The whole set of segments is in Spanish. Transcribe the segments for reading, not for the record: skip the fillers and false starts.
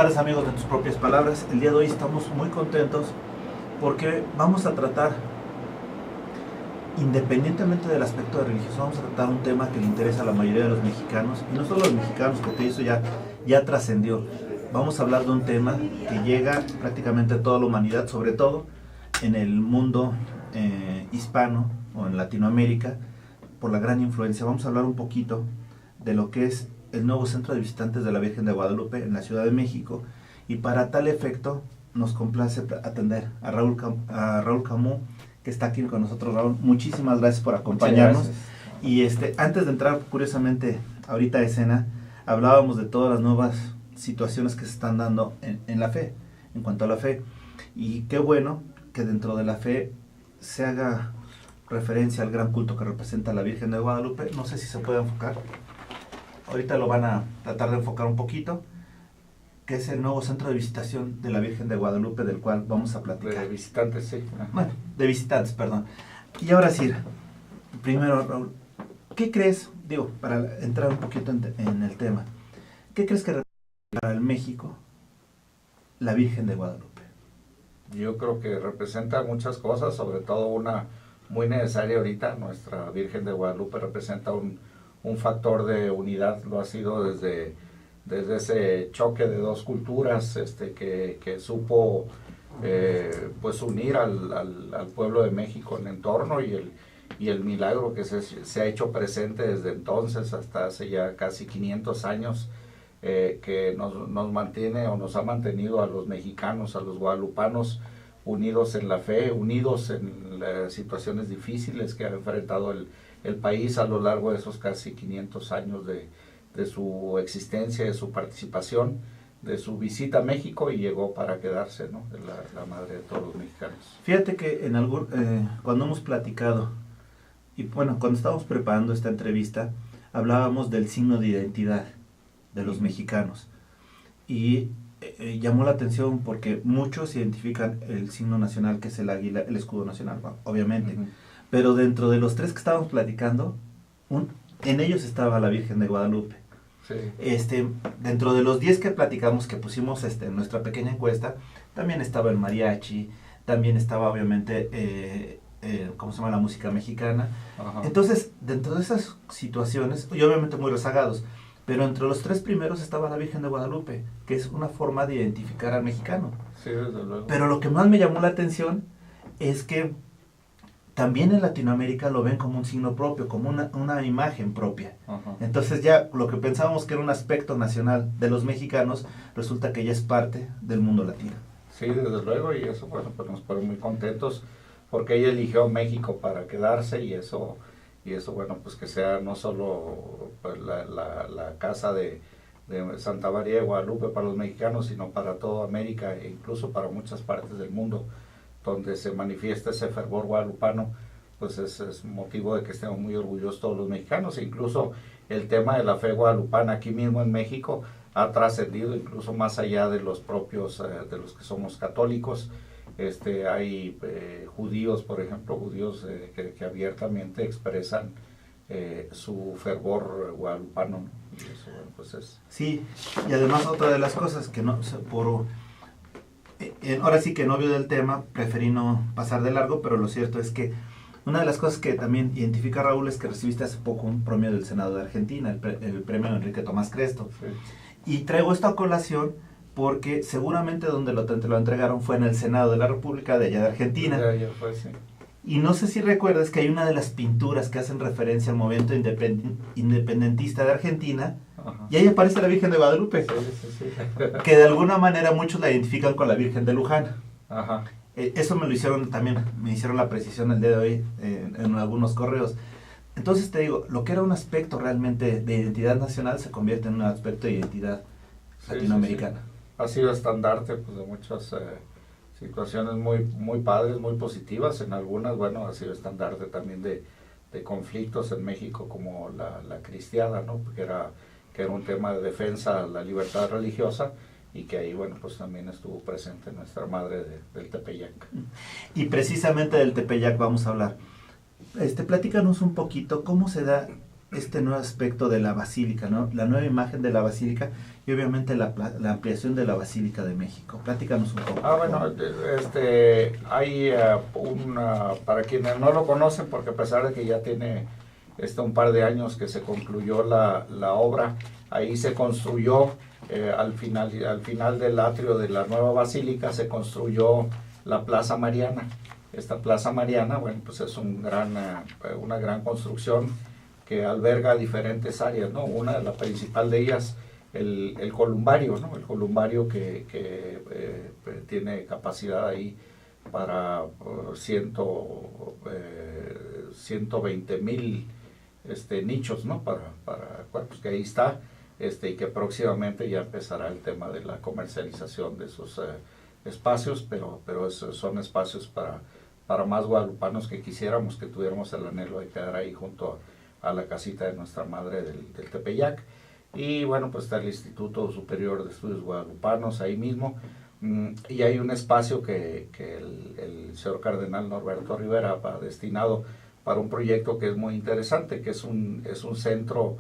tardes, amigos de Tus Propias Palabras. El día de hoy estamos muy contentos porque vamos a tratar, independientemente del aspecto de religioso, vamos a tratar un tema que le interesa a la mayoría de los mexicanos, y no solo a los mexicanos, porque eso ya trascendió. Vamos a hablar de un tema que llega prácticamente a toda la humanidad, sobre todo en el mundo hispano o en Latinoamérica, por la gran influencia. Vamos a hablar un poquito de lo que es el nuevo centro de visitantes de la Virgen de Guadalupe en la Ciudad de México, y para tal efecto nos complace atender a Raúl Camus, que está aquí con nosotros. Raúl, muchísimas gracias por acompañarnos. Y antes de entrar curiosamente ahorita a escena, hablábamos de todas las nuevas situaciones que se están dando en la fe, en cuanto a la fe, y qué bueno que dentro de la fe se haga referencia al gran culto que representa la Virgen de Guadalupe. No sé si se puede enfocar. Ahorita lo van a tratar de enfocar un poquito, que es el nuevo centro de visitación de la Virgen de Guadalupe, del cual vamos a platicar. De visitantes, sí. Bueno, de visitantes, perdón. Y ahora sí, primero, Raúl, ¿qué crees, digo, para entrar un poquito en el tema, qué crees que representa para el México la Virgen de Guadalupe? Yo creo que representa muchas cosas, sobre todo una muy necesaria ahorita. Nuestra Virgen de Guadalupe representa un factor de unidad, lo ha sido desde ese choque de dos culturas que supo pues unir al pueblo de México en el entorno, y el milagro que se ha hecho presente desde entonces hasta hace ya casi 500 años, que nos mantiene o nos ha mantenido a los mexicanos, a los guadalupanos, unidos en la fe, unidos en las situaciones difíciles que ha enfrentado el país a lo largo de esos casi 500 años de su existencia, de su participación, de su visita a México, y llegó para quedarse, ¿no? La madre de todos los mexicanos. Fíjate que cuando hemos platicado, y bueno, cuando estábamos preparando esta entrevista, hablábamos del signo de identidad de los mexicanos, y llamó la atención porque muchos identifican el signo nacional, que es el águila, el escudo nacional, obviamente, pero dentro de los tres que estábamos platicando, en ellos estaba la Virgen de Guadalupe. Sí. Dentro de los 10 que platicamos, que pusimos en nuestra pequeña encuesta, también estaba el mariachi, también estaba obviamente ¿cómo se llama?, la música mexicana. Ajá. Entonces, dentro de esas situaciones, y obviamente muy rezagados, pero entre los tres primeros estaba la Virgen de Guadalupe, que es una forma de identificar al mexicano. Sí, desde luego. Pero lo que más me llamó la atención es que también en Latinoamérica lo ven como un signo propio, como una imagen propia. Ajá. Entonces ya lo que pensábamos que era un aspecto nacional de los mexicanos, resulta que ya es parte del mundo latino. Sí, desde luego, y eso, bueno, pues nos pone muy contentos, porque ella eligió México para quedarse, y eso, bueno, pues que sea no solo pues, la casa de Santa María de Guadalupe para los mexicanos, sino para toda América, e incluso para muchas partes del mundo donde se manifiesta ese fervor guadalupano. Pues es motivo de que estemos muy orgullosos todos los mexicanos. E incluso el tema de la fe guadalupana aquí mismo en México ha trascendido incluso más allá de los propios, de los que somos católicos. Hay judíos, por ejemplo, que abiertamente expresan su fervor guadalupano, ¿no? Y eso, bueno, pues es... Sí, y además otra de las cosas que ahora sí que novio del tema, preferí no pasar de largo, pero lo cierto es que una de las cosas que también identifica Raúl es que recibiste hace poco un premio del Senado de Argentina, el premio Enrique Tomás Cresto. Sí. Y traigo esto a colación porque seguramente donde te lo entregaron fue en el Senado de la República de allá de Argentina. Ya fue, sí. Y no sé si recuerdas que hay una de las pinturas que hacen referencia al movimiento independentista de Argentina. Ajá. Y ahí aparece la Virgen de Guadalupe, Sí. que de alguna manera muchos la identifican con la Virgen de Luján. Ajá. Eso me hicieron la precisión el día de hoy en algunos correos. Entonces te digo, lo que era un aspecto realmente de identidad nacional se convierte en un aspecto de identidad latinoamericana. Sí. Ha sido estandarte, pues, de muchas situaciones muy padres, muy positivas. En algunas, bueno, ha sido estandarte también de conflictos en México, como la cristiada, ¿no? Que era un tema de defensa a la libertad religiosa, y que ahí, bueno, pues también estuvo presente nuestra madre del Tepeyac. Y precisamente del Tepeyac vamos a hablar. Platícanos un poquito cómo se da este nuevo aspecto de la basílica, ¿no? La nueva imagen de la basílica, y obviamente la ampliación de la Basílica de México. Platícanos un poco. Bueno, hay para quienes no lo conocen, porque a pesar de que ya tiene un par de años que se concluyó la obra, ahí se construyó, al final del atrio de la nueva basílica, se construyó la Plaza Mariana. Esta Plaza Mariana, bueno, pues es una gran construcción que alberga diferentes áreas, ¿no? La principal de ellas, el columbario, ¿no? El columbario que tiene capacidad ahí para 120,000 nichos, ¿no? Para cuerpos, que ahí está, y que próximamente ya empezará el tema de la comercialización de esos espacios, pero son espacios para más guadalupanos que quisiéramos, que tuviéramos el anhelo de quedar ahí junto a la casita de nuestra madre del Tepeyac. Y bueno, pues está el Instituto Superior de Estudios Guadalupanos ahí mismo, y hay un espacio que el señor cardenal Norberto Rivera ha destinado para un proyecto que es muy interesante, que es un centro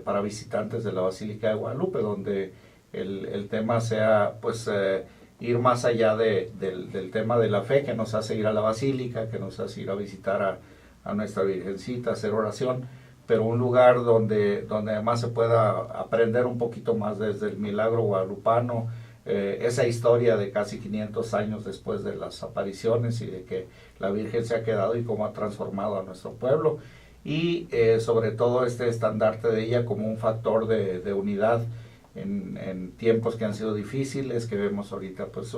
para visitantes de la Basílica de Guadalupe, donde el tema sea, pues, ir más allá del tema de la fe, que nos hace ir a la Basílica, que nos hace ir a visitar a nuestra Virgencita, hacer oración, pero un lugar donde además se pueda aprender un poquito más desde el milagro guadalupano, esa historia de casi 500 años después de las apariciones y de que la Virgen se ha quedado y cómo ha transformado a nuestro pueblo, y sobre todo este estandarte de ella como un factor de unidad en tiempos que han sido difíciles, que vemos ahorita, pues,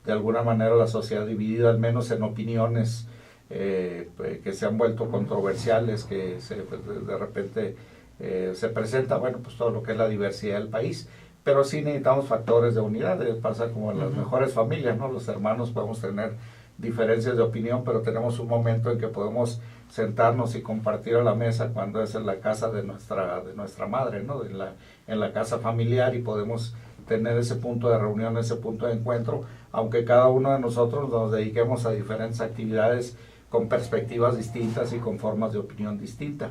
de alguna manera la sociedad dividida, al menos en opiniones que se han vuelto controversiales, que de repente se presenta, bueno, pues todo lo que es la diversidad del país, pero sí necesitamos factores de unidad. Pasa como en las mejores familias, ¿no? Los hermanos podemos tener diferencias de opinión, pero tenemos un momento en que podemos sentarnos y compartir a la mesa cuando es en la casa de nuestra madre, ¿no? En la casa familiar, y podemos tener ese punto de reunión, ese punto de encuentro, aunque cada uno de nosotros nos dediquemos a diferentes actividades con perspectivas distintas y con formas de opinión distinta.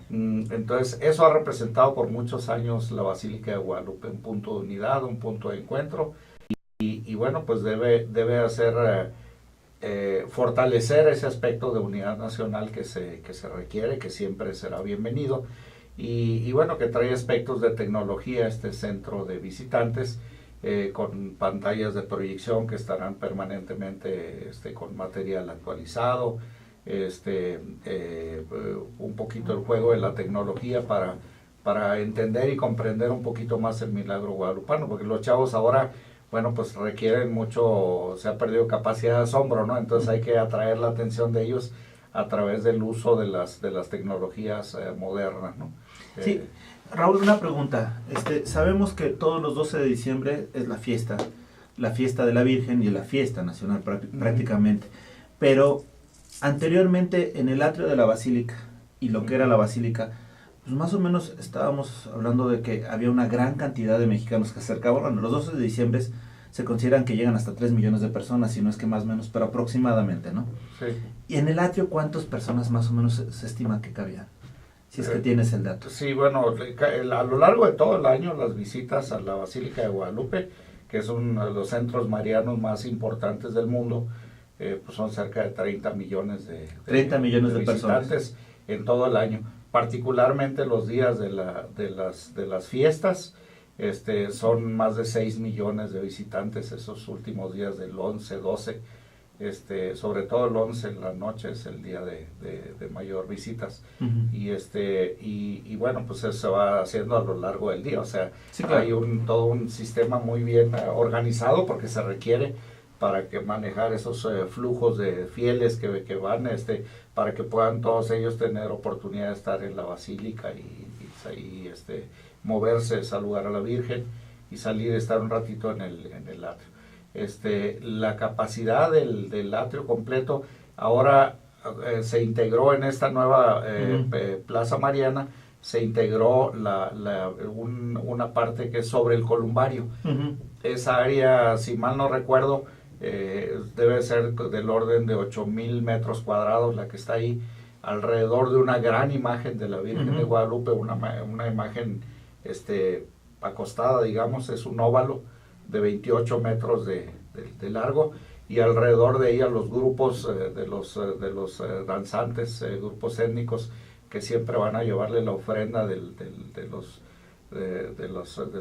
Entonces, eso ha representado por muchos años la Basílica de Guadalupe, un punto de unidad, un punto de encuentro, y bueno, pues debe hacer fortalecer ese aspecto de unidad nacional que se requiere, que siempre será bienvenido, y bueno, que trae aspectos de tecnología este centro de visitantes, con pantallas de proyección que estarán permanentemente con material actualizado, un poquito el juego de la tecnología para entender y comprender un poquito más el milagro guadalupano, porque los chavos ahora, bueno, pues requieren mucho, se ha perdido capacidad de asombro, ¿no? Entonces hay que atraer la atención de ellos a través del uso de las tecnologías modernas, ¿no? Sí, Raúl, una pregunta. Sabemos que todos los 12 de diciembre es la fiesta de la Virgen y la fiesta nacional prácticamente, pero anteriormente en el atrio de la Basílica y lo que era la Basílica, pues más o menos estábamos hablando de que había una gran cantidad de mexicanos que se acercaban. Bueno, los 12 de diciembre se consideran que llegan hasta 3 millones de personas, si no es que más o menos, pero aproximadamente, ¿no? Sí. Y en el atrio, ¿cuántas personas más o menos se estima que cabían? Si es que tienes el dato. Sí, bueno, a lo largo de todo el año las visitas a la Basílica de Guadalupe, que es uno de los centros marianos más importantes del mundo, pues son cerca de 30 millones de 30 millones de visitantes personas en todo el año. Particularmente los días de las fiestas, son más de 6 millones de visitantes esos últimos días del 11, 12, sobre todo el 11 en la noche es el día de mayor visitas. Y bueno, pues eso se va haciendo a lo largo del día, o sea, sí, claro, hay todo un sistema muy bien organizado, porque se requiere para que manejar esos flujos de fieles que van, para que puedan todos ellos tener oportunidad de estar en la Basílica y moverse, saludar a la Virgen y salir, estar un ratito en el atrio. La capacidad del atrio completo ahora se integró en esta nueva Plaza Mariana, se integró una parte que es sobre el columbario. Esa área, si mal no recuerdo, debe ser del orden de 8,000 metros cuadrados la que está ahí, alrededor de una gran imagen de la Virgen de Guadalupe, una imagen acostada, digamos, es un óvalo de 28 metros de largo, y alrededor de ella los grupos de los danzantes, grupos étnicos que siempre van a llevarle la ofrenda de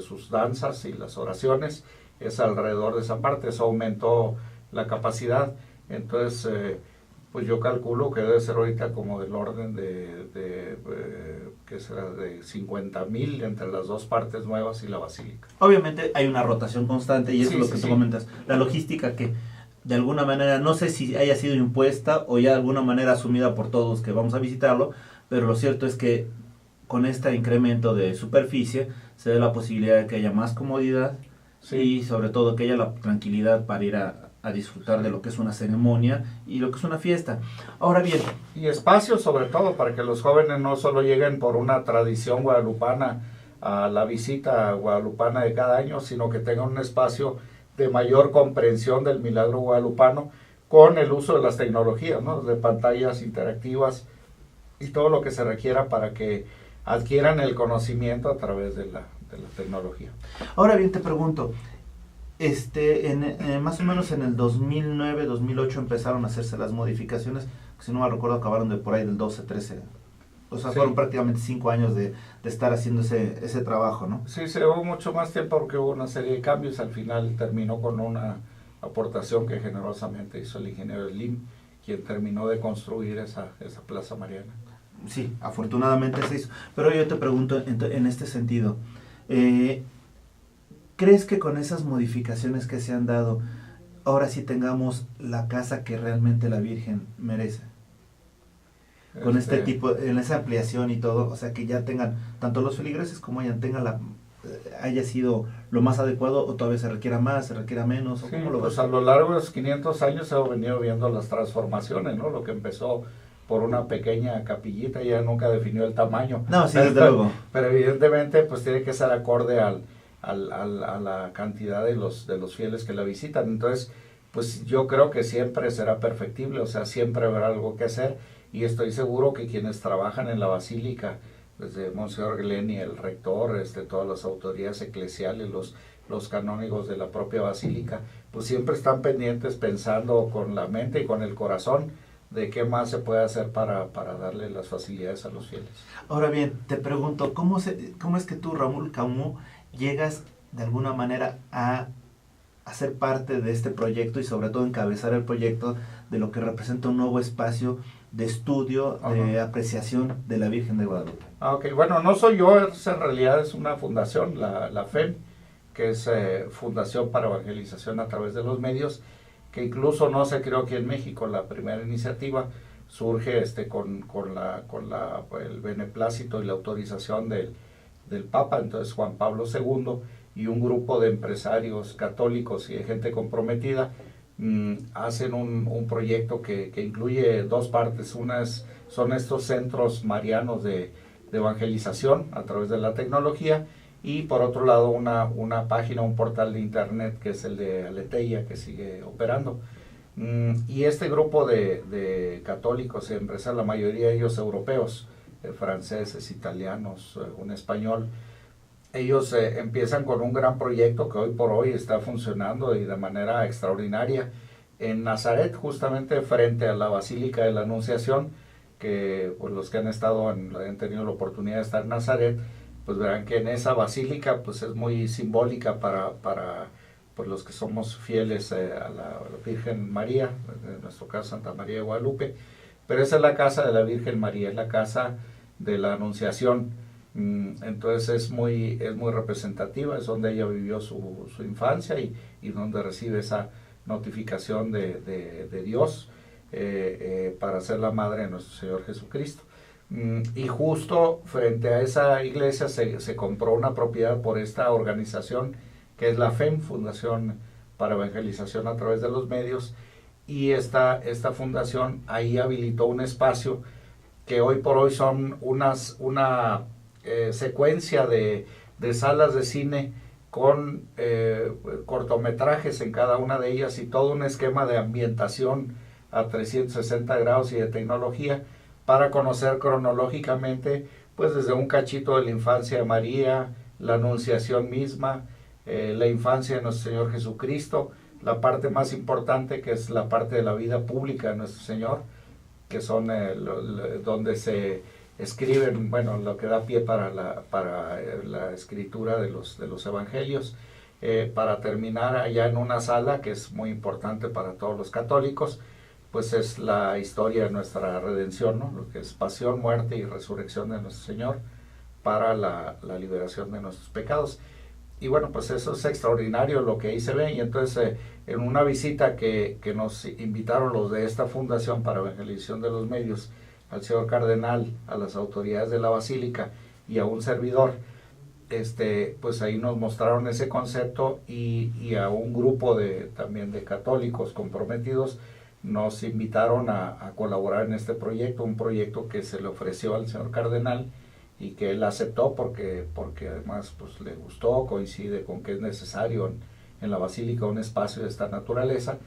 sus danzas y las oraciones, es alrededor de esa parte. Eso aumentó la capacidad. Entonces, pues yo calculo que debe ser ahorita como del orden ¿qué será? De 50,000 entre las dos partes nuevas y la basílica. Obviamente hay una rotación constante, y eso Sí, es lo que sí, tú sí. comentas. La logística que de alguna manera, no sé si haya sido impuesta o ya de alguna manera asumida por todos que vamos a visitarlo, pero lo cierto es que con este incremento de superficie se da la posibilidad de que haya más comodidad, Sí. y sobre todo que haya la tranquilidad para ir a disfrutar de lo que es una ceremonia y lo que es una fiesta. Ahora bien, Y espacio sobre todo para que los jóvenes no solo lleguen por una tradición guadalupana a la visita guadalupana de cada año, sino que tengan un espacio de mayor comprensión del milagro guadalupano con el uso de las tecnologías, ¿no? De pantallas interactivas y todo lo que se requiera para que adquieran el conocimiento a través de la tecnología. ahora bien te pregunto, más o menos en el 2009, 2008 empezaron a hacerse las modificaciones, que si no me recuerdo acabaron de por ahí del 12, 13. O sea, Sí. fueron prácticamente 5 años de estar haciendo ese trabajo, ¿no? Sí, se llevó mucho más tiempo porque hubo una serie de cambios. Al final terminó con una aportación que generosamente hizo el ingeniero Slim, quien terminó de construir esa Plaza Mariana. Sí, afortunadamente se hizo. Pero yo te pregunto en este sentido, ¿crees que con esas modificaciones que se han dado, ahora sí tengamos la casa que realmente la Virgen merece? Con este tipo, en esa ampliación y todo, o sea, que ya tengan, tanto los feligreses como ella haya sido lo más adecuado, o todavía se requiera más, se requiera menos, o Sí, cómo lo pues ves. a lo largo de los 500 años se han venido viendo las transformaciones, ¿no? Lo que empezó por una pequeña capillita ya nunca definió el tamaño. No, sí, desde luego. Pero evidentemente pues tiene que ser acorde a la cantidad de los fieles que la visitan. Entonces, pues yo creo que siempre será perfectible, o sea, siempre habrá algo que hacer, y estoy seguro que quienes trabajan en la basílica, desde Monseñor Gleni, el rector, todas las autoridades eclesiales, los canónigos de la propia basílica, pues siempre están pendientes, pensando con la mente y con el corazón de qué más se puede hacer para darle las facilidades a los fieles. Ahora bien, te pregunto, ¿cómo es que tú, Raúl Camus, llegas de alguna manera a ser parte de este proyecto y sobre todo encabezar el proyecto de lo que representa un nuevo espacio de estudio, de apreciación de la Virgen de Guadalupe? Ok, bueno, no soy yo, en realidad es una fundación, la FEM, que es Fundación para Evangelización a través de los Medios, que incluso no se creó aquí en México. La primera iniciativa surge con el beneplácito y la autorización del Papa, entonces Juan Pablo II, y un grupo de empresarios católicos y de gente comprometida hacen un proyecto que incluye dos partes. Son estos centros marianos de evangelización a través de la tecnología, y por otro lado una página, un portal de internet que es el de Aleteia, que sigue operando. Y este grupo de católicos y empresarios, la mayoría de ellos europeos, franceses, italianos, un español, ellos empiezan con un gran proyecto que hoy por hoy está funcionando y de manera extraordinaria en Nazaret, justamente frente a la Basílica de la Anunciación, que pues, los que han tenido la oportunidad de estar en Nazaret, pues verán que en esa basílica pues es muy simbólica para pues, los que somos fieles a la Virgen María, en nuestro caso Santa María de Guadalupe, pero esa es la casa de la Virgen María, es la casa de la Anunciación. Entonces es muy representativa, es donde ella vivió su infancia y donde recibe esa notificación de Dios para ser la madre de nuestro Señor Jesucristo. Y justo frente a esa iglesia se compró una propiedad por esta organización que es la FEM, Fundación para Evangelización a través de los Medios, y esta fundación ahí habilitó un espacio que hoy por hoy son una secuencia de salas de cine con cortometrajes en cada una de ellas y todo un esquema de ambientación a 360 grados y de tecnología para conocer cronológicamente pues desde un cachito de la infancia de María, la anunciación misma, la infancia de nuestro Señor Jesucristo, la parte más importante que es la parte de la vida pública de nuestro Señor, que son donde se escriben, bueno, lo que da pie para la escritura de los evangelios, para terminar allá en una sala que es muy importante para todos los católicos, pues es la historia de nuestra redención, ¿no? Lo que es pasión, muerte y resurrección de nuestro Señor para la liberación de nuestros pecados. Y bueno, pues eso es extraordinario lo que ahí se ve. Y entonces en una visita que nos invitaron los de esta fundación para evangelización de los medios, al señor cardenal, a las autoridades de la basílica y a un servidor, pues ahí nos mostraron ese concepto, y a un grupo también de católicos comprometidos nos invitaron a colaborar en este proyecto, un proyecto que se le ofreció al señor cardenal y que él aceptó porque además pues le gustó, coincide con que es necesario en la basílica un espacio de esta naturaleza,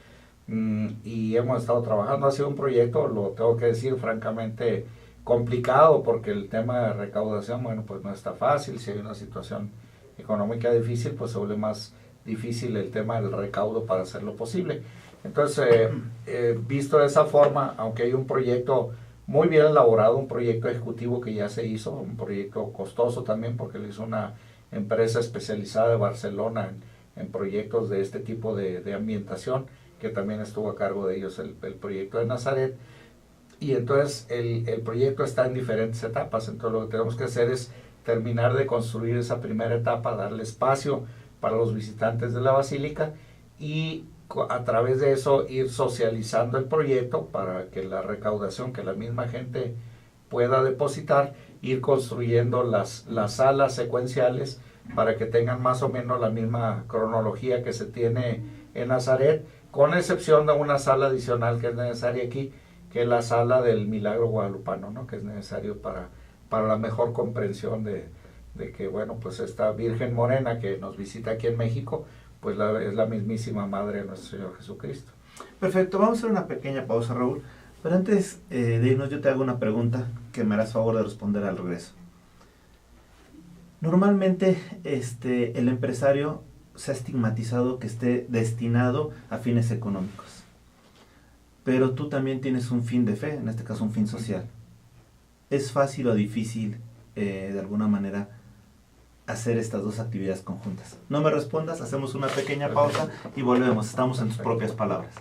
y hemos estado trabajando. Ha sido un proyecto, lo tengo que decir francamente, complicado, porque el tema de recaudación, bueno, pues no está fácil. Si hay una situación económica difícil, pues se vuelve más difícil el tema del recaudo para hacerlo posible. Entonces, visto de esa forma, aunque hay un proyecto muy bien elaborado, un proyecto ejecutivo que ya se hizo, un proyecto costoso también, porque lo hizo una empresa especializada de Barcelona en proyectos de este tipo de ambientación, que también estuvo a cargo de ellos el proyecto de Nazaret. Y entonces el proyecto está en diferentes etapas. Entonces lo que tenemos que hacer es terminar de construir esa primera etapa, darle espacio para los visitantes de la basílica, y a través de eso ir socializando el proyecto para que la recaudación, que la misma gente pueda depositar, ir construyendo las salas secuenciales para que tengan más o menos la misma cronología que se tiene en Nazaret, con excepción de una sala adicional que es necesaria aquí, que es la sala del milagro guadalupano, ¿no? Que es necesario para la mejor comprensión de que, bueno, pues esta Virgen Morena que nos visita aquí en México, pues es la mismísima Madre de nuestro Señor Jesucristo. Perfecto, vamos a hacer una pequeña pausa, Raúl, pero antes de irnos yo te hago una pregunta que me harás favor de responder al regreso. Normalmente el empresario se ha estigmatizado que esté destinado a fines económicos, pero tú también tienes un fin de fe, en este caso un fin social. ¿Es fácil o difícil, de alguna manera, hacer estas dos actividades conjuntas? No me respondas, hacemos una pequeña pausa y volvemos. Estamos en tus propias palabras.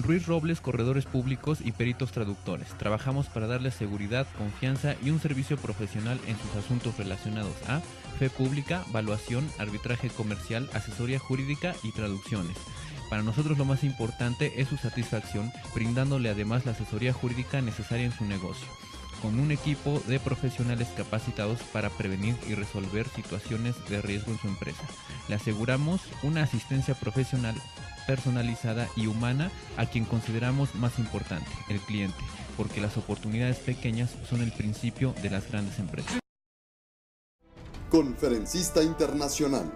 Ruiz Robles, corredores públicos y peritos traductores. Trabajamos para darles seguridad, confianza y un servicio profesional en sus asuntos relacionados a fe pública, valuación, arbitraje comercial, asesoría jurídica y traducciones. Para nosotros lo más importante es su satisfacción, brindándole además la asesoría jurídica necesaria en su negocio, con un equipo de profesionales capacitados para prevenir y resolver situaciones de riesgo en su empresa. Le aseguramos una asistencia profesional personalizada y humana a quien consideramos más importante, el cliente, porque las oportunidades pequeñas son el principio de las grandes empresas. Conferencista internacional,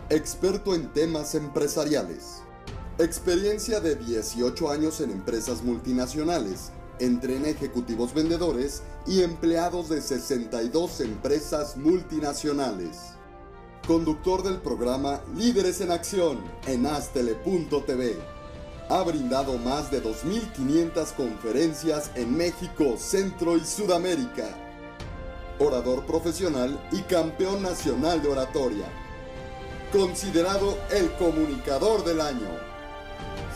experto en temas empresariales, experiencia de 18 años en empresas multinacionales, entrena ejecutivos vendedores y empleados de 62 empresas multinacionales. Conductor del programa Líderes en Acción en Astele.tv. Ha brindado más de 2.500 conferencias en México, Centro y Sudamérica. orador profesional y campeón nacional de oratoria. Considerado el comunicador del año,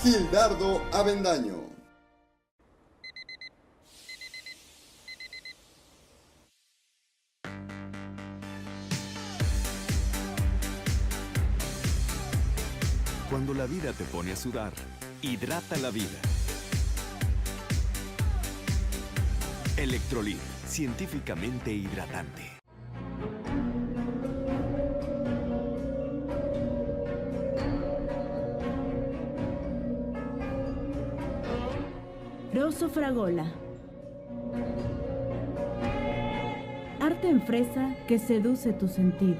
Gildardo Avendaño. Cuando la vida te pone a sudar, hidrata la vida. Electrolit, científicamente hidratante. Rosso Fragola. Arte en fresa que seduce tus sentidos.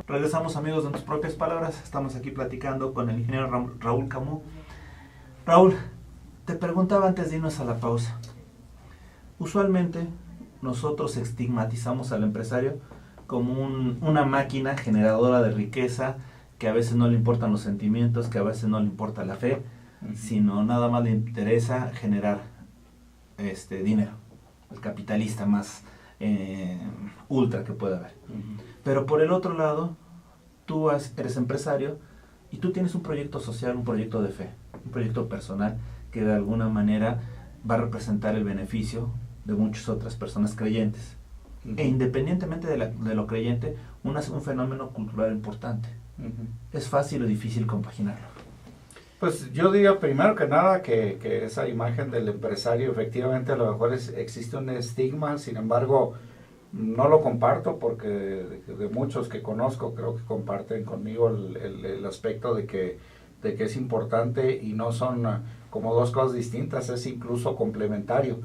Regresamos, amigos, en tus propias palabras. Estamos aquí platicando con el ingeniero Raúl Camus. Raúl, te preguntaba antes de irnos a la pausa. Usualmente nosotros estigmatizamos al empresario como una máquina generadora de riqueza, que a veces no le importan los sentimientos, que a veces no le importa la fe, sino nada más le interesa generar dinero. El capitalista más ultra que pueda haber. Pero por el otro lado, tú eres empresario y tú tienes un proyecto social, un proyecto de fe, un proyecto personal que de alguna manera va a representar el beneficio de muchas otras personas creyentes. E independientemente de lo creyente, es un fenómeno cultural importante. ¿Es fácil o difícil compaginarlo? Pues yo diría primero que nada que esa imagen del empresario, efectivamente a lo mejor existe un estigma, sin embargo no lo comparto, porque de muchos que conozco creo que comparten conmigo el aspecto de que es importante y no son como dos cosas distintas, es incluso complementario.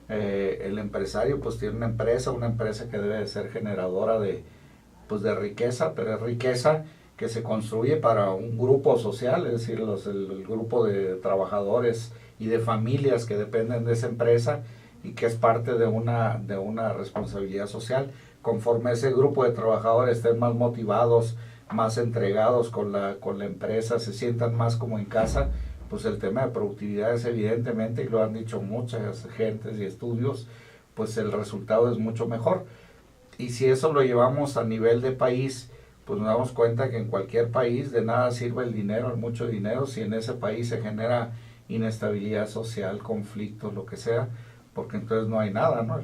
El empresario pues tiene una empresa que debe de ser generadora de riqueza, pero es riqueza que se construye para un grupo social, es decir, el grupo de trabajadores y de familias que dependen de esa empresa y que es parte de una responsabilidad social. Conforme ese grupo de trabajadores estén más motivados, más entregados con la empresa, se sientan más como en casa, pues el tema de productividad es evidentemente, y lo han dicho muchas gentes y estudios, pues el resultado es mucho mejor. Y si eso lo llevamos a nivel de país, pues nos damos cuenta que en cualquier país de nada sirve el dinero, el mucho dinero, si en ese país se genera inestabilidad social, conflictos, lo que sea, porque entonces no hay nada, ¿no?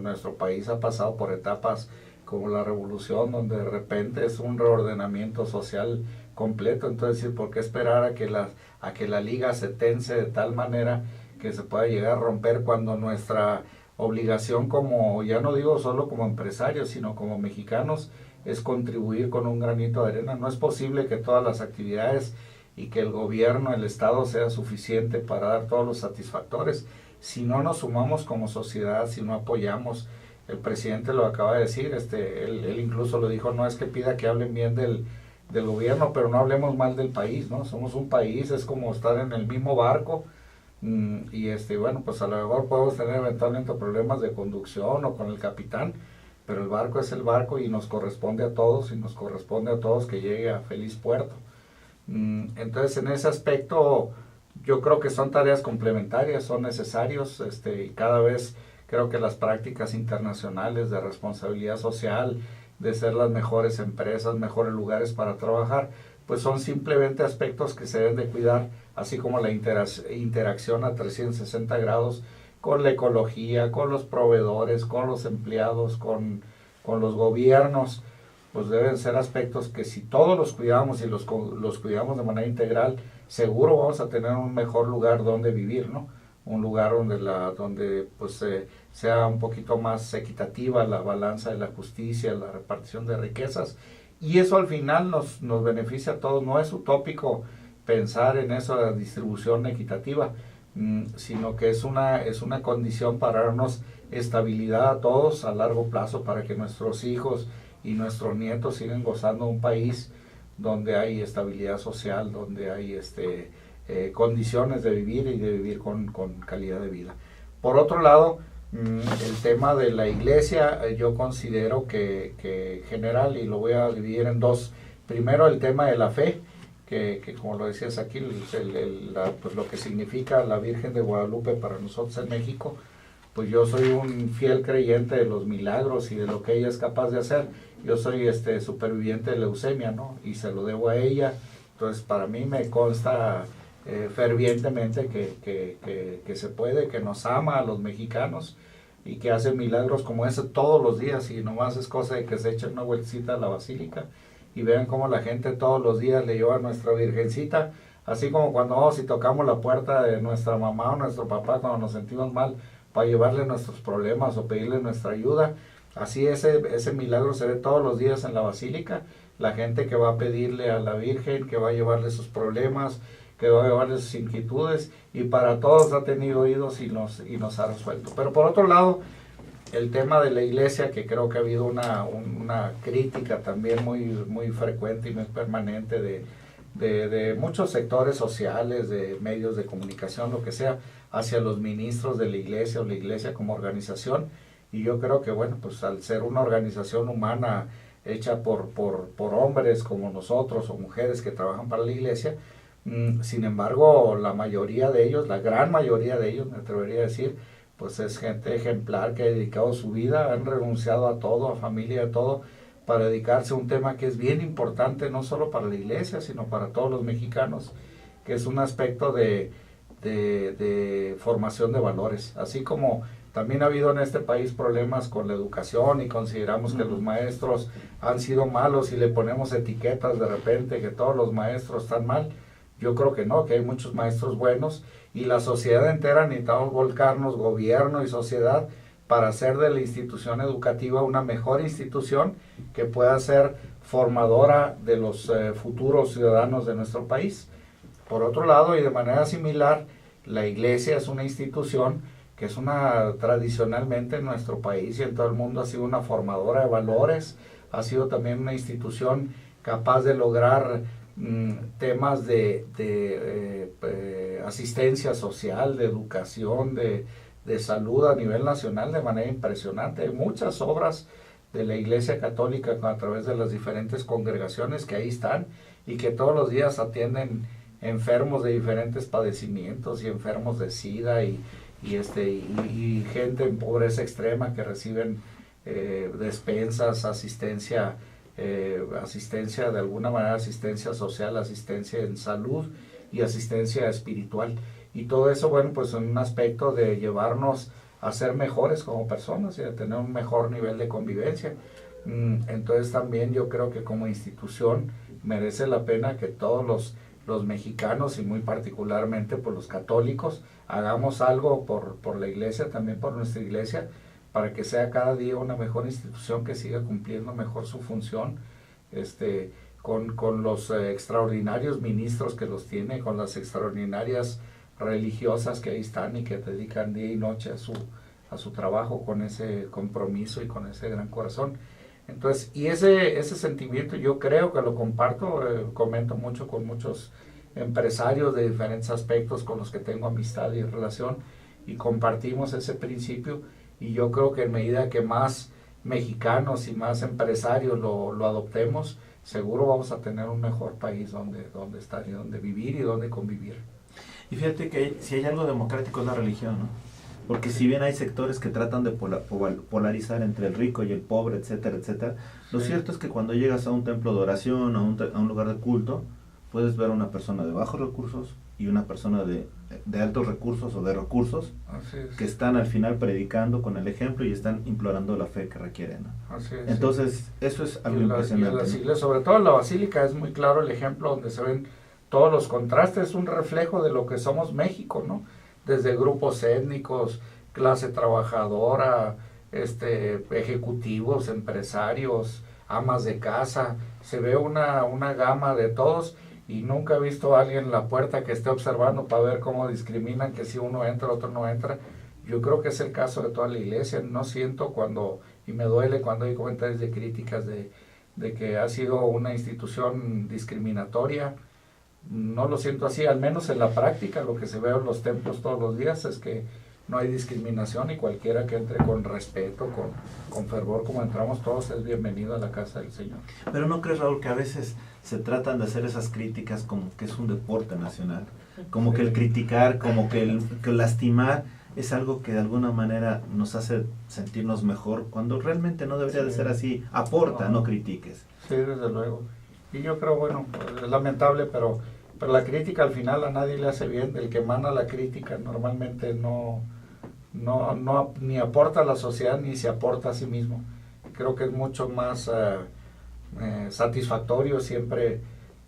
Nuestro país ha pasado por etapas como la revolución, donde de repente es un reordenamiento social completo. Entonces, ¿por qué esperar a que la liga se tense de tal manera que se pueda llegar a romper, cuando nuestra obligación, como ya no digo solo como empresarios, sino como mexicanos, es contribuir con un granito de arena? No es posible que todas las actividades y que el gobierno, el Estado sea suficiente para dar todos los satisfactores. Si no nos sumamos como sociedad, si no apoyamos, el presidente lo acaba de decir, él incluso lo dijo, no es que pida que hablen bien del gobierno, pero no hablemos mal del país, ¿no? Somos un país, es como estar en el mismo barco, y bueno, pues a lo mejor podemos tener eventualmente problemas de conducción o con el capitán, pero el barco es el barco y nos corresponde a todos, que llegue a feliz puerto. Entonces, en ese aspecto, yo creo que son tareas complementarias, son necesarios, y cada vez creo que las prácticas internacionales de responsabilidad social, de ser las mejores empresas, mejores lugares para trabajar, pues son simplemente aspectos que se deben de cuidar, así como la interacción a 360 grados con la ecología, con los proveedores, con los empleados, con los gobiernos, pues deben ser aspectos que si todos los cuidamos y los cuidamos de manera integral, seguro vamos a tener un mejor lugar donde vivir, ¿no? Un lugar donde pues sea un poquito más equitativa la balanza de la justicia, la repartición de riquezas, y eso al final nos beneficia a todos. No es utópico pensar en esa distribución equitativa, sino que es una condición para darnos estabilidad a todos a largo plazo, para que nuestros hijos y nuestros nietos sigan gozando de un país donde hay estabilidad social, donde hay condiciones de vivir y de vivir con calidad de vida. Por otro lado, el tema de la iglesia, yo considero que general, y lo voy a dividir en dos. Primero, el tema de la fe, que como lo decías aquí, pues lo que significa la Virgen de Guadalupe para nosotros en México. Pues yo soy un fiel creyente de los milagros y de lo que ella es capaz de hacer. Yo soy superviviente de leucemia, ¿no? Y se lo debo a ella. Entonces, para mí me consta fervientemente que se puede, que nos ama a los mexicanos y que hace milagros como ese todos los días, y nomás es cosa de que se echen una vueltecita a la basílica y vean cómo la gente todos los días le lleva a nuestra virgencita, así como cuando vamos y tocamos la puerta de nuestra mamá o nuestro papá cuando nos sentimos mal para llevarle nuestros problemas o pedirle nuestra ayuda. Así ese milagro se ve todos los días en la basílica, la gente que va a pedirle a la Virgen, que va a llevarle sus problemas, que va a llevarle sus inquietudes, y para todos ha tenido oídos y nos ha resuelto. Pero por otro lado, el tema de la iglesia, que creo que ha habido una crítica también muy frecuente y muy permanente de muchos sectores sociales, de medios de comunicación, lo que sea, hacia los ministros de la iglesia o la iglesia como organización. Y yo creo que, bueno, pues al ser una organización humana hecha por hombres como nosotros o mujeres que trabajan para la iglesia, sin embargo, la mayoría de ellos, la gran mayoría de ellos, me atrevería a decir, pues es gente ejemplar que ha dedicado su vida, han renunciado a todo, a familia, a todo, para dedicarse a un tema que es bien importante, no solo para la iglesia, sino para todos los mexicanos, que es un aspecto de formación de valores. Así como también ha habido en este país problemas con la educación y consideramos que los maestros han sido malos y le ponemos etiquetas de repente que todos los maestros están mal. Yo creo que no, que hay muchos maestros buenos, y la sociedad entera necesitamos volcarnos, gobierno y sociedad, para hacer de la institución educativa una mejor institución que pueda ser formadora de los futuros ciudadanos de nuestro país. Por otro lado, y de manera similar, la iglesia es una institución que es tradicionalmente en nuestro país y en todo el mundo ha sido una formadora de valores, ha sido también una institución capaz de lograr temas de asistencia social, de educación, de salud a nivel nacional de manera impresionante. Hay muchas obras de la Iglesia Católica a través de las diferentes congregaciones que ahí están y que todos los días atienden enfermos de diferentes padecimientos y enfermos de SIDA y gente en pobreza extrema que reciben despensas, asistencia de alguna manera, asistencia social, asistencia en salud y asistencia espiritual. Y todo eso, bueno, pues en un aspecto de llevarnos a ser mejores como personas y a tener un mejor nivel de convivencia. Entonces también yo creo que como institución merece la pena que todos los mexicanos y muy particularmente por los católicos hagamos algo por la iglesia, también por nuestra iglesia, para que sea cada día una mejor institución que siga cumpliendo mejor su función, con los extraordinarios ministros que los tiene, con las extraordinarias religiosas que ahí están y que dedican día y noche a su trabajo con ese compromiso y con ese gran corazón. Entonces, y ese sentimiento yo creo que lo comparto, comento mucho con muchos empresarios de diferentes aspectos con los que tengo amistad y relación, y compartimos ese principio, y yo creo que en medida que más mexicanos y más empresarios lo adoptemos, seguro vamos a tener un mejor país donde estar y donde vivir y donde convivir. Y fíjate que si hay algo democrático es la religión, ¿no? Porque si bien hay sectores que tratan de polarizar entre el rico y el pobre, etcétera, etcétera, lo cierto es que cuando llegas a un templo de oración, a un lugar de culto, puedes ver a una persona de bajos recursos y una persona de altos recursos o de recursos que están al final predicando con el ejemplo y están implorando la fe que requieren, ¿no? Así es, entonces, eso es algo impresionante. ¿No? Sobre todo en la basílica es muy claro el ejemplo donde se ven todos los contrastes, es un reflejo de lo que somos México, ¿no? Desde grupos étnicos, clase trabajadora, ejecutivos, empresarios, amas de casa, se ve una gama de todos, y nunca he visto a alguien en la puerta que esté observando para ver cómo discriminan, que si uno entra, otro no entra. Yo creo que es el caso de toda la iglesia. No siento y me duele cuando hay comentarios de críticas de de que ha sido una institución discriminatoria. No lo siento así, al menos en la práctica, lo que se ve en los templos todos los días es que no hay discriminación y cualquiera que entre con respeto, con fervor, como entramos todos, es bienvenido a la casa del Señor. Pero ¿no crees, Raúl, que a veces se tratan de hacer esas críticas como que es un deporte nacional? Como que el criticar, como que el lastimar es algo que de alguna manera nos hace sentirnos mejor, cuando realmente no debería de ser así. Aporta, no critiques. Sí, desde luego. Y yo creo, bueno, es lamentable, pero la crítica al final a nadie le hace bien. El que emana la crítica normalmente no ni aporta a la sociedad ni se aporta a sí mismo. Creo que es mucho más satisfactorio siempre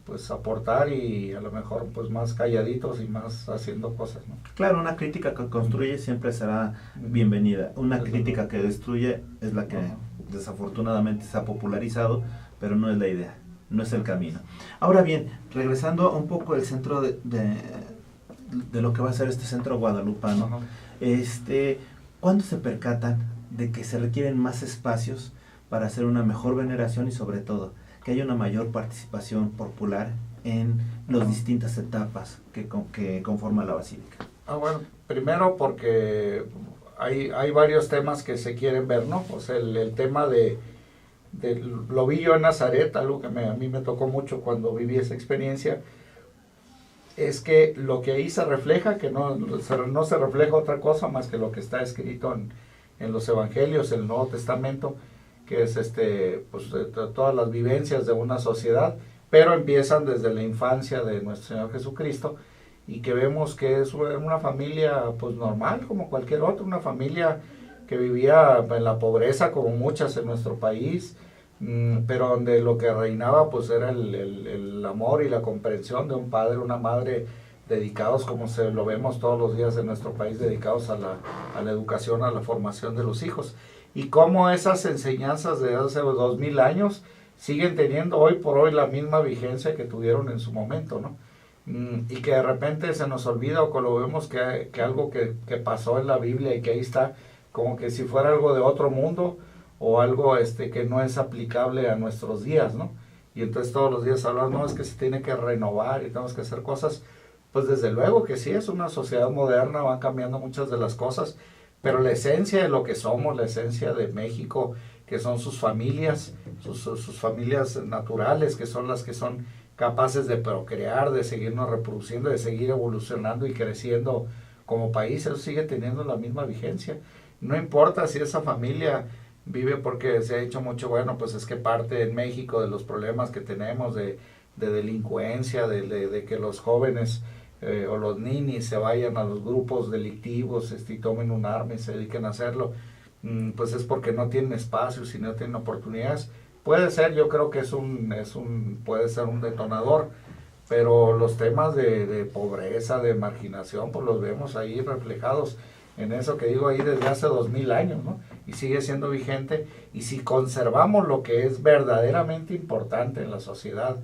pues aportar, y a lo mejor pues más calladitos y más haciendo cosas, ¿no? Claro, una crítica que construye siempre será bienvenida. Una crítica que destruye es la que desafortunadamente se ha popularizado, pero no es la idea, no es el camino. Ahora bien, regresando un poco al centro de lo que va a ser este centro guadalupano, ¿cuándo se percatan de que se requieren más espacios para hacer una mejor veneración y sobre todo que haya una mayor participación popular en las distintas etapas que conforman la basílica? Bueno, primero porque hay varios temas que se quieren ver, ¿no? O sea, el tema lo vi yo en Nazaret, algo que a mí me tocó mucho cuando viví esa experiencia, es que lo que ahí se refleja, que no se refleja otra cosa más que lo que está escrito en los evangelios, el Nuevo Testamento, que es pues todas las vivencias de una sociedad, pero empiezan desde la infancia de nuestro Señor Jesucristo, y que vemos que es una familia pues normal como cualquier otra, una familia que vivía en la pobreza como muchas en nuestro país, pero donde lo que reinaba pues era el amor y la comprensión de un padre, una madre, dedicados, como lo vemos todos los días en nuestro país, dedicados a la educación, a la formación de los hijos. Y cómo esas enseñanzas de hace 2000 años siguen teniendo hoy por hoy la misma vigencia que tuvieron en su momento, ¿no? Y que de repente se nos olvida, o que lo vemos que algo que pasó en la Biblia y que ahí está, como que si fuera algo de otro mundo, o algo que no es aplicable a nuestros días, ¿no? Y entonces todos los días hablan, no, es que se tiene que renovar y tenemos que hacer cosas. Pues desde luego que sí, es una sociedad moderna, van cambiando muchas de las cosas, pero la esencia de lo que somos, la esencia de México, que son sus familias, sus familias naturales, que son las que son capaces de procrear, de seguirnos reproduciendo, de seguir evolucionando y creciendo como país, eso sigue teniendo la misma vigencia. No importa si esa familia vive, porque se ha dicho mucho, bueno, pues es que parte en México de los problemas que tenemos de delincuencia, de que los jóvenes o los ninis se vayan a los grupos delictivos y tomen un arma y se dediquen a hacerlo, pues es porque no tienen espacios y no tienen oportunidades. Puede ser, yo creo que puede ser un detonador, pero los temas de pobreza, de marginación, pues los vemos ahí reflejados en eso que digo ahí desde hace 2000 años, ¿no? Y sigue siendo vigente, y si conservamos lo que es verdaderamente importante en la sociedad,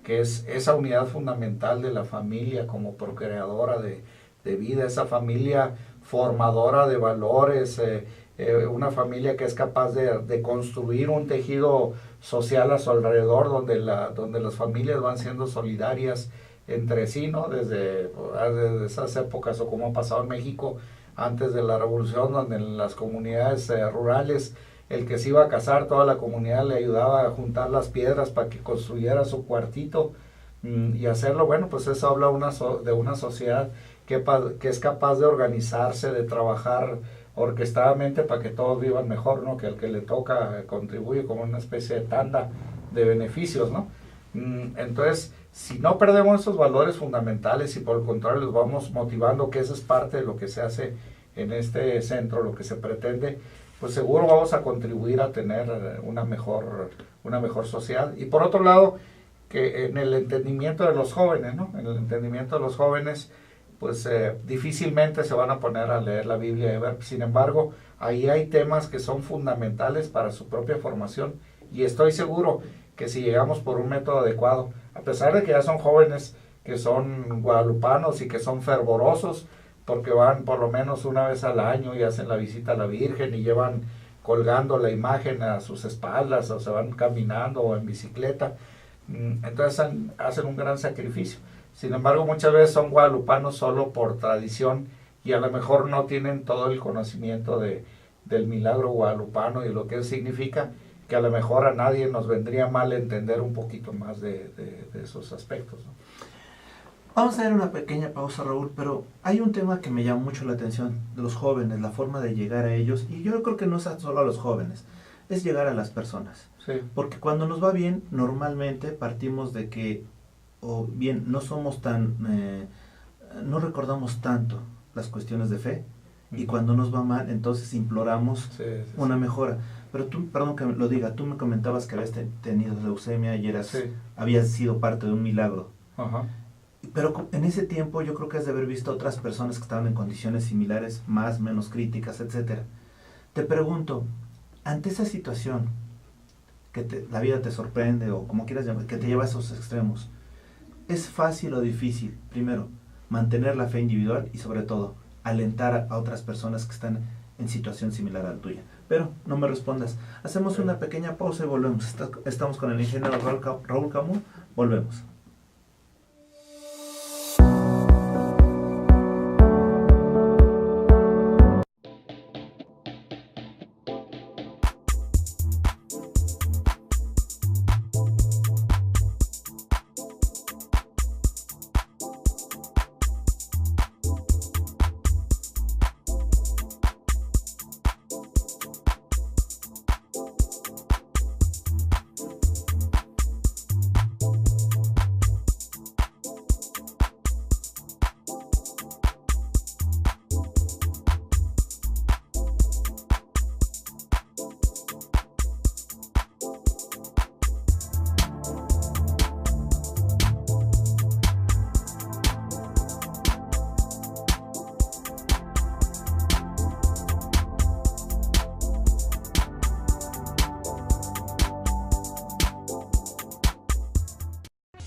que es esa unidad fundamental de la familia como procreadora de vida, esa familia formadora de valores, una familia que es capaz de construir un tejido social a su alrededor, donde las familias van siendo solidarias entre sí, ¿no? Desde esas épocas, o como ha pasado en México antes de la Revolución, donde en las comunidades rurales el que se iba a casar, toda la comunidad le ayudaba a juntar las piedras para que construyera su cuartito y hacerlo. Bueno, pues eso habla de una sociedad que es capaz de organizarse, de trabajar orquestadamente para que todos vivan mejor, ¿no? Que el que le toca contribuye como una especie de tanda de beneficios, ¿no? Entonces, si no perdemos esos valores fundamentales y por el contrario los vamos motivando, que eso es parte de lo que se hace en este centro, lo que se pretende, pues seguro vamos a contribuir a tener una mejor sociedad. Y por otro lado, que en el entendimiento de los jóvenes, ¿no? En el entendimiento de los jóvenes, pues difícilmente se van a poner a leer la Biblia y ver. Sin embargo, ahí hay temas que son fundamentales para su propia formación, y estoy seguro que si llegamos por un método adecuado, a pesar de que ya son jóvenes que son guadalupanos y que son fervorosos, porque van por lo menos una vez al año y hacen la visita a la Virgen y llevan colgando la imagen a sus espaldas, o se van caminando o en bicicleta. Entonces hacen un gran sacrificio. Sin embargo, muchas veces son guadalupanos solo por tradición y a lo mejor no tienen todo el conocimiento del milagro guadalupano y lo que significa, que a lo mejor a nadie nos vendría mal entender un poquito más de esos aspectos, ¿no? Vamos a hacer una pequeña pausa, Raúl, pero hay un tema que me llama mucho la atención de los jóvenes, la forma de llegar a ellos, y yo creo que no es solo a los jóvenes, es llegar a las personas. Sí. Porque cuando nos va bien, normalmente partimos de que, o bien, no somos no recordamos tanto las cuestiones de fe, y cuando nos va mal, entonces imploramos una mejora. Pero tú, perdón que lo diga, tú me comentabas que habías tenido leucemia y habías sido parte de un milagro. Ajá. Pero en ese tiempo yo creo que has de haber visto otras personas que estaban en condiciones similares, más, menos críticas, etcétera. Te pregunto, ante esa situación, que la vida te sorprende, o como quieras llamar, que te lleva a esos extremos, ¿es fácil o difícil, primero, mantener la fe individual y sobre todo, alentar a otras personas que están en situación similar a la tuya? Pero no me respondas. Hacemos una pequeña pausa y volvemos. Estamos con el ingeniero Raúl Camus. Volvemos.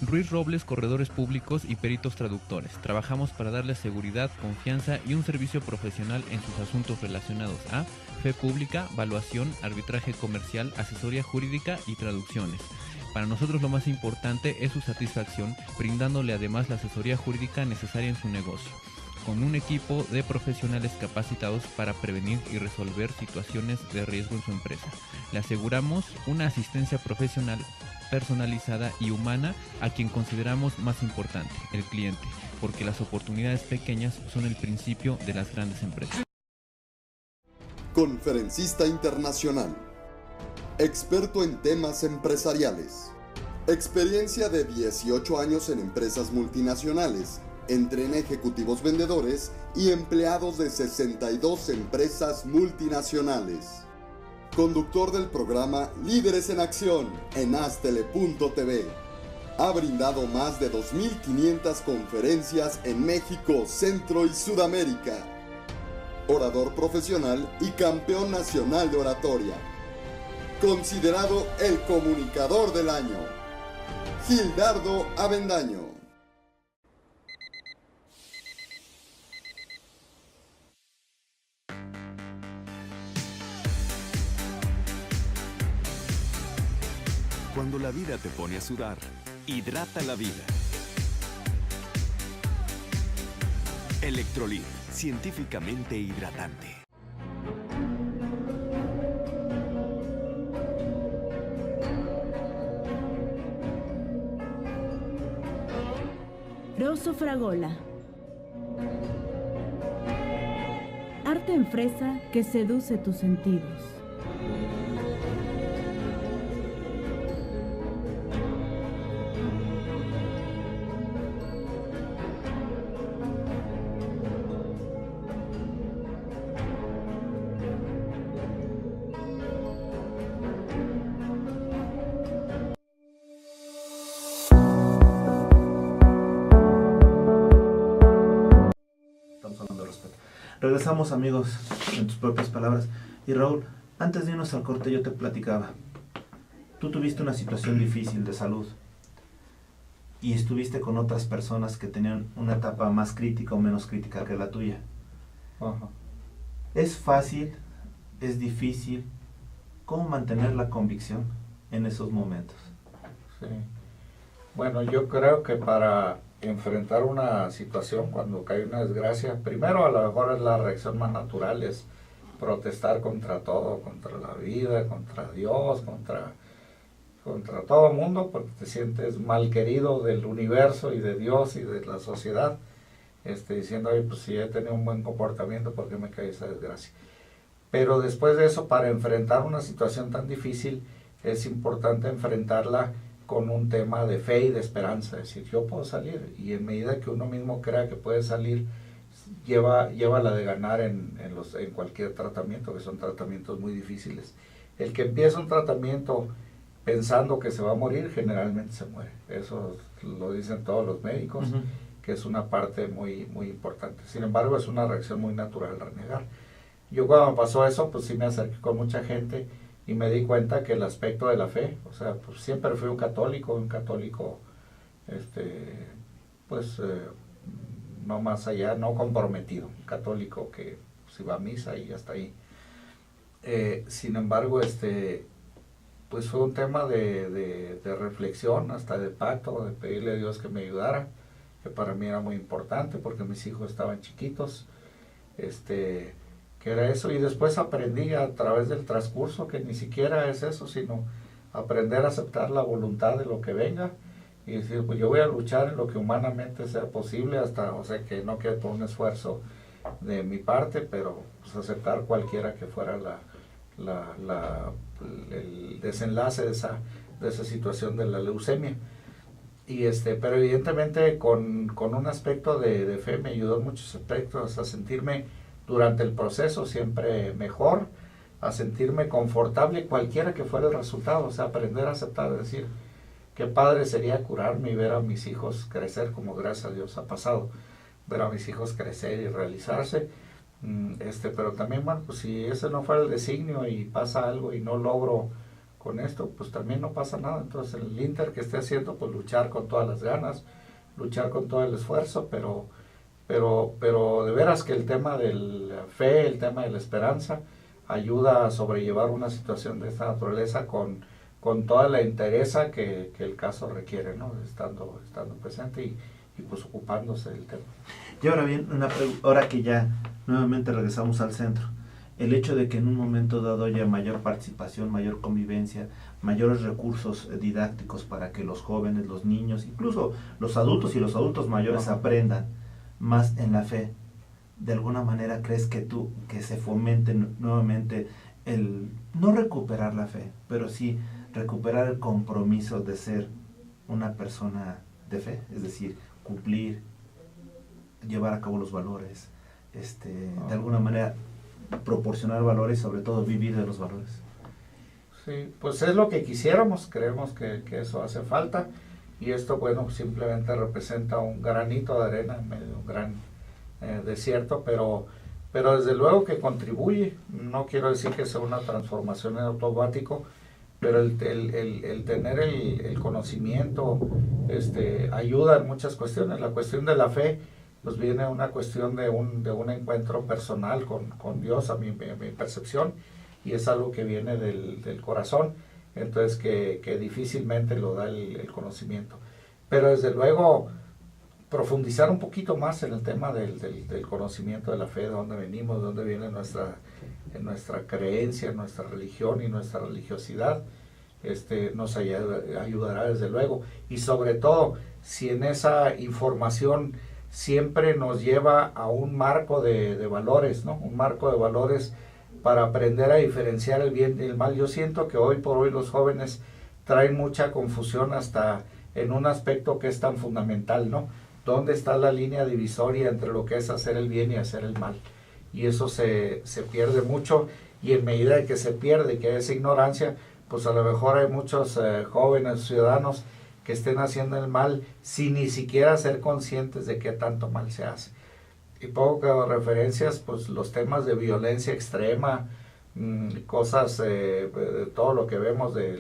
Ruiz Robles, corredores públicos y peritos traductores. Trabajamos para darles seguridad, confianza y un servicio profesional en sus asuntos relacionados a fe pública, valuación, arbitraje comercial, asesoría jurídica y traducciones. Para nosotros lo más importante es su satisfacción, brindándole además la asesoría jurídica necesaria en su negocio, con un equipo de profesionales capacitados para prevenir y resolver situaciones de riesgo en su empresa. Le aseguramos una asistencia profesional personalizada y humana a quien consideramos más importante, el cliente, porque las oportunidades pequeñas son el principio de las grandes empresas. Conferencista internacional, experto en temas empresariales, experiencia de 18 años en empresas multinacionales, entrena ejecutivos vendedores y empleados de 62 empresas multinacionales. Conductor del programa Líderes en Acción en Astele.tv. Ha brindado más de 2.500 conferencias en México, Centro y Sudamérica. Orador profesional y campeón nacional de oratoria. Considerado el comunicador del año. Gildardo Avendaño. Cuando la vida te pone a sudar, hidrata la vida. Electrolit, científicamente hidratante. Rosso Fragola. Arte en fresa que seduce tus sentidos. Regresamos, amigos, en tus propias palabras. Y Raúl, antes de irnos al corte yo te platicaba. Tú tuviste una situación difícil de salud y estuviste con otras personas que tenían una etapa más crítica o menos crítica que la tuya. Ajá. ¿Es fácil, es difícil ¿Cómo mantener la convicción en esos momentos? Sí. Bueno, yo creo que para enfrentar una situación cuando cae una desgracia, primero a lo mejor es la reacción más natural, es protestar contra todo, contra la vida, contra Dios, contra todo el mundo, porque te sientes mal querido del universo y de Dios y de la sociedad, diciendo, oye, pues si he tenido un buen comportamiento, ¿por qué me cae esa desgracia? Pero después de eso, para enfrentar una situación tan difícil, es importante enfrentarla con un tema de fe y de esperanza, es decir, yo puedo salir, y en medida que uno mismo crea que puede salir, lleva la de ganar en cualquier tratamiento, que son tratamientos muy difíciles. El que empieza un tratamiento pensando que se va a morir, generalmente se muere. Eso lo dicen todos los médicos, que es una parte muy, muy importante. Sin embargo, es una reacción muy natural renegar. Yo cuando me pasó eso, pues sí me acerqué con mucha gente y me di cuenta que el aspecto de la fe, o sea, pues siempre fui un católico, no más allá, no comprometido, un católico que pues, iba a misa y hasta ahí. Sin embargo, pues fue un tema de reflexión, hasta de pacto, de pedirle a Dios que me ayudara, que para mí era muy importante porque mis hijos estaban chiquitos, que era eso, y después aprendí a través del transcurso que ni siquiera es eso, sino aprender a aceptar la voluntad de lo que venga y decir, pues yo voy a luchar en lo que humanamente sea posible, hasta, o sea, que no quede por un esfuerzo de mi parte, pero pues aceptar cualquiera que fuera el desenlace de esa situación de la leucemia. Y pero evidentemente con un aspecto de fe me ayudó en muchos aspectos a sentirme durante el proceso siempre mejor, a sentirme confortable cualquiera que fuera el resultado, o sea, aprender a aceptar, decir, qué padre sería curarme y ver a mis hijos crecer, como gracias a Dios ha pasado, ver a mis hijos crecer y realizarse, pero también, bueno, pues si ese no fuera el designio y pasa algo y no logro con esto, pues también no pasa nada. Entonces el inter que esté haciendo, pues luchar con todas las ganas, luchar con todo el esfuerzo, pero de veras que el tema de la fe, el tema de la esperanza, ayuda a sobrellevar una situación de esta naturaleza con toda la entereza que el caso requiere, ¿no? Estando presente y pues ocupándose del tema. Y ahora bien, ahora que ya nuevamente regresamos al centro, el hecho de que en un momento dado haya mayor participación, mayor convivencia, mayores recursos didácticos para que los jóvenes, los niños, incluso los adultos y los adultos mayores aprendan más en la fe, ¿de alguna manera crees que se fomente nuevamente no recuperar la fe, pero sí recuperar el compromiso de ser una persona de fe? Es decir, cumplir, llevar a cabo los valores, de alguna manera proporcionar valores y sobre todo vivir de los valores. Sí, pues es lo que quisiéramos, creemos que eso hace falta, y esto, bueno, simplemente representa un granito de arena en medio de un gran desierto, pero desde luego que contribuye. No quiero decir que sea una transformación en automático, pero el tener el conocimiento ayuda en muchas cuestiones. La cuestión de la fe pues viene una cuestión de un encuentro personal con Dios, a mi percepción, y es algo que viene del corazón, entonces que difícilmente lo da el conocimiento. Pero desde luego profundizar un poquito más en el tema del conocimiento de la fe, de dónde venimos, de dónde viene nuestra creencia, nuestra religión y nuestra religiosidad, nos ayudará desde luego. Y sobre todo, si en esa información siempre nos lleva a un marco de valores, ¿no? Un marco de valores para aprender a diferenciar el bien y el mal. Yo siento que hoy por hoy los jóvenes traen mucha confusión hasta en un aspecto que es tan fundamental, ¿no? ¿Dónde está la línea divisoria entre lo que es hacer el bien y hacer el mal? Y eso se pierde mucho, y en medida de que se pierde, que hay esa ignorancia, pues a lo mejor hay muchos jóvenes ciudadanos que estén haciendo el mal sin ni siquiera ser conscientes de qué tanto mal se hace. Y pongo como referencias pues los temas de violencia extrema, cosas de todo lo que vemos de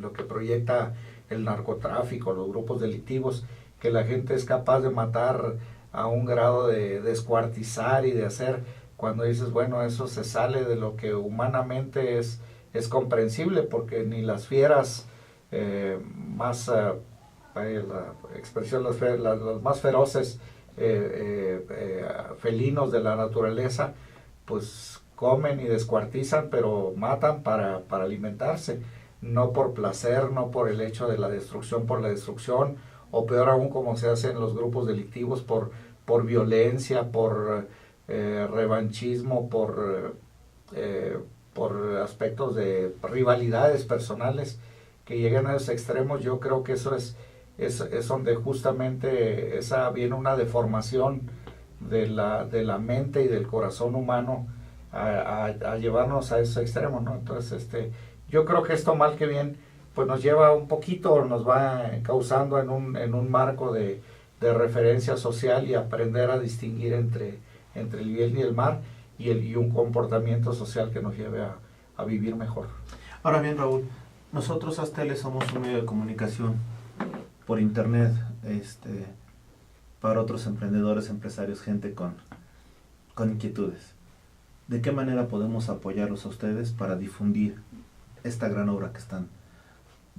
lo que proyecta el narcotráfico, los grupos delictivos, que la gente es capaz de matar a un grado de descuartizar y de hacer cuando dices, bueno, eso se sale de lo que humanamente es comprensible, porque ni las fieras más, la expresión, los más feroces felinos de la naturaleza, pues comen y descuartizan, pero matan para alimentarse, no por placer, no por el hecho de la destrucción por la destrucción, o peor aún como se hace en los grupos delictivos, por violencia, por revanchismo, por aspectos de rivalidades personales que llegan a esos extremos. Yo creo que eso es donde justamente viene una deformación de la mente y del corazón humano a llevarnos a esos extremos, ¿no? Entonces, yo creo que esto, mal que bien, pues nos lleva un poquito, nos va causando en un marco de referencia social, y aprender a distinguir entre el bien y el mal, y un comportamiento social que nos lleve a vivir mejor. Ahora bien, Raúl, nosotros Asteles somos un medio de comunicación por internet, para otros emprendedores, empresarios, gente con inquietudes. ¿De qué manera podemos apoyarlos a ustedes para difundir esta gran obra que están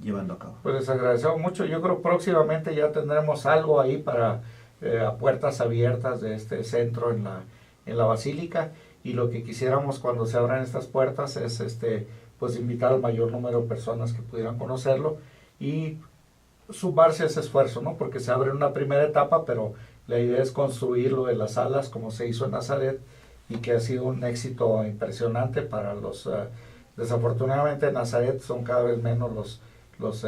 llevando a cabo? Pues les agradecemos mucho. Yo creo que próximamente ya tendremos algo ahí para a puertas abiertas de este centro en la Basílica, y lo que quisiéramos cuando se abran estas puertas es pues invitar al mayor número de personas que pudieran conocerlo y sumarse a ese esfuerzo, ¿no? Porque se abre una primera etapa, pero la idea es construirlo de las salas como se hizo en Nazaret, y que ha sido un éxito impresionante para los... desafortunadamente en Nazaret son cada vez menos los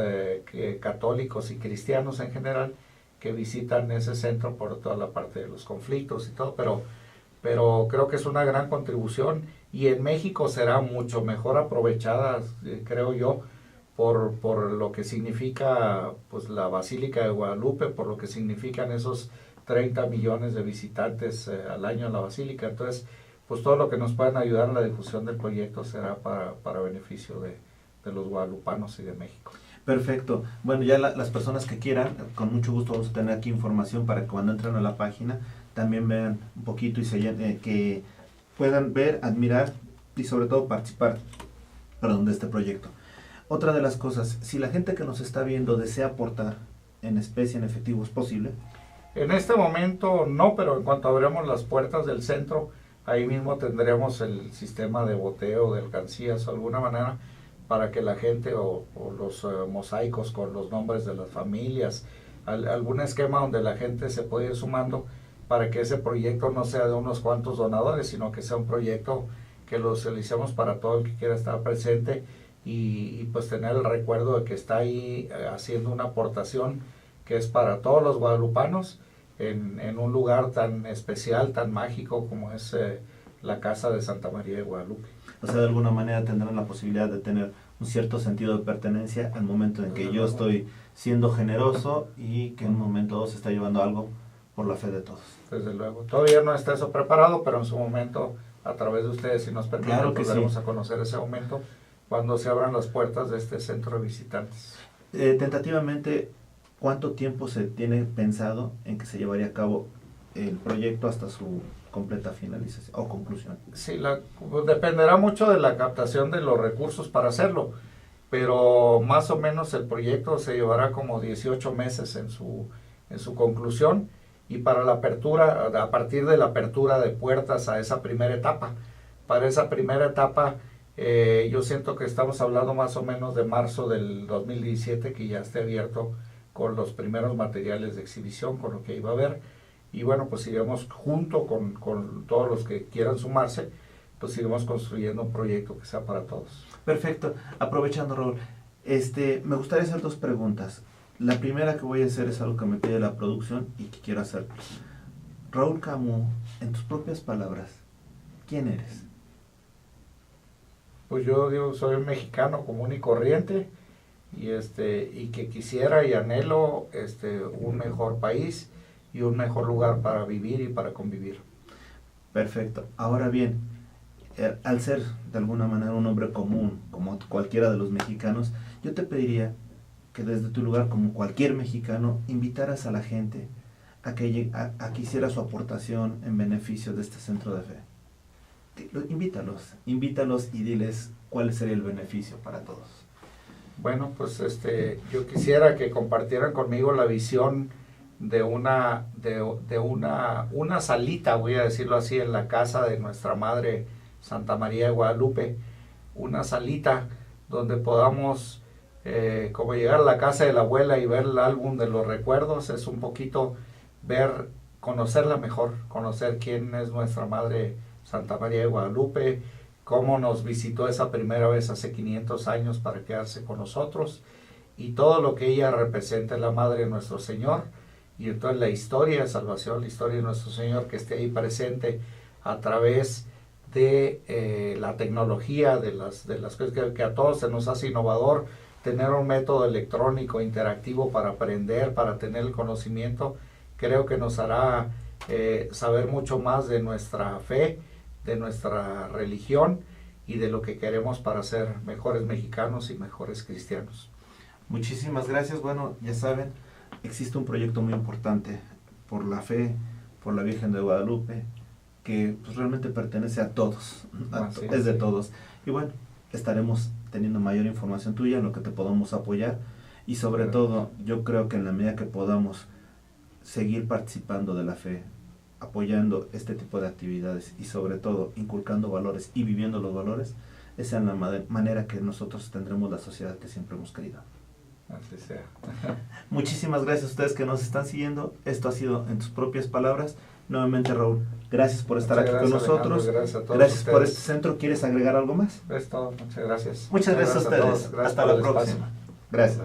católicos y cristianos en general que visitan ese centro por toda la parte de los conflictos y todo, pero creo que es una gran contribución, y en México será mucho mejor aprovechada, creo yo, por lo que significa pues la Basílica de Guadalupe, por lo que significan esos 30 millones de visitantes al año en la Basílica. Entonces, pues todo lo que nos puedan ayudar en la difusión del proyecto será para beneficio de los guadalupanos y de México. Perfecto. Bueno, ya las personas que quieran, con mucho gusto vamos a tener aquí información para que cuando entren a la página también vean un poquito y que puedan ver, admirar y sobre todo participar, de este proyecto. Otra de las cosas, si la gente que nos está viendo desea aportar en especie, en efectivo, ¿es posible? En este momento no, pero en cuanto abramos las puertas del centro, ahí mismo tendremos el sistema de boteo de alcancías o alguna manera para que la gente o los mosaicos con los nombres de las familias, algún esquema donde la gente se puede ir sumando para que ese proyecto no sea de unos cuantos donadores, sino que sea un proyecto que lo realicemos para todo el que quiera estar presente y pues tener el recuerdo de que está ahí haciendo una aportación que es para todos los guadalupanos en un lugar tan especial, tan mágico como es la Casa de Santa María de Guadalupe. O sea, de alguna manera tendrán la posibilidad de tener un cierto sentido de pertenencia al momento en que yo estoy siendo generoso y que en un momento dado se está llevando algo por la fe de todos. Desde luego. Todavía no está eso preparado, pero en su momento, a través de ustedes, si nos permiten, claro que daremos sí. a conocer ese momento cuando se abran las puertas de este centro de visitantes. Tentativamente, ¿cuánto tiempo se tiene pensado en que se llevaría a cabo el proyecto hasta su completa finalización o conclusión? Sí, pues dependerá mucho de la captación de los recursos para hacerlo, pero más o menos el proyecto se llevará como 18 meses en su conclusión, y para la apertura, a partir de la apertura de puertas a esa primera etapa. Para esa primera etapa, yo siento que estamos hablando más o menos de marzo del 2017, que ya esté abierto con los primeros materiales de exhibición, con lo que iba a haber. Y bueno, pues iremos junto con todos los que quieran sumarse, pues iremos construyendo un proyecto que sea para todos. Perfecto. Aprovechando, Raúl, me gustaría hacer dos preguntas. La primera que voy a hacer es algo que me pide la producción y que quiero hacer. Raúl Camus, en tus propias palabras, ¿quién eres? Pues yo digo, soy un mexicano común y corriente, y que quisiera y anhelo un mejor país y un mejor lugar para vivir y para convivir. Perfecto. Ahora bien, al ser de alguna manera un hombre común, como cualquiera de los mexicanos, yo te pediría que desde tu lugar, como cualquier mexicano, invitaras a la gente a que hiciera su aportación en beneficio de este centro de fe. invítalos y diles cuál sería el beneficio para todos. Bueno, pues yo quisiera que compartieran conmigo la visión de una salita, voy a decirlo así, en la casa de nuestra Madre Santa María de Guadalupe, una salita donde podamos como llegar a la casa de la abuela y ver el álbum de los recuerdos. Es un poquito conocerla mejor, conocer quién es nuestra Madre Santa María de Guadalupe, cómo nos visitó esa primera vez hace 500 años para quedarse con nosotros, y todo lo que ella representa, la Madre de nuestro Señor, y entonces la historia de salvación, la historia de nuestro Señor, que esté ahí presente a través de la tecnología, de las cosas que a todos se nos hace innovador, tener un método electrónico interactivo para aprender, para tener el conocimiento. Creo que nos hará saber mucho más de nuestra fe, de nuestra religión y de lo que queremos para ser mejores mexicanos y mejores cristianos. Muchísimas gracias. Bueno, ya saben, existe un proyecto muy importante por la fe, por la Virgen de Guadalupe, que pues realmente pertenece a todos, es de todos. Y bueno, estaremos teniendo mayor información tuya en lo que te podamos apoyar, y sobre todo yo creo que en la medida que podamos seguir participando de la fe, apoyando este tipo de actividades y sobre todo inculcando valores y viviendo los valores, esa es la manera que nosotros tendremos la sociedad que siempre hemos querido. Así sea. Muchísimas gracias a ustedes que nos están siguiendo. Esto ha sido en tus propias palabras. Nuevamente, Raúl, gracias por estar aquí con nosotros. Gracias por este centro. ¿Quieres agregar algo más? Es todo. Muchas gracias. Muchas gracias a ustedes. Gracias hasta la próxima. Gracias.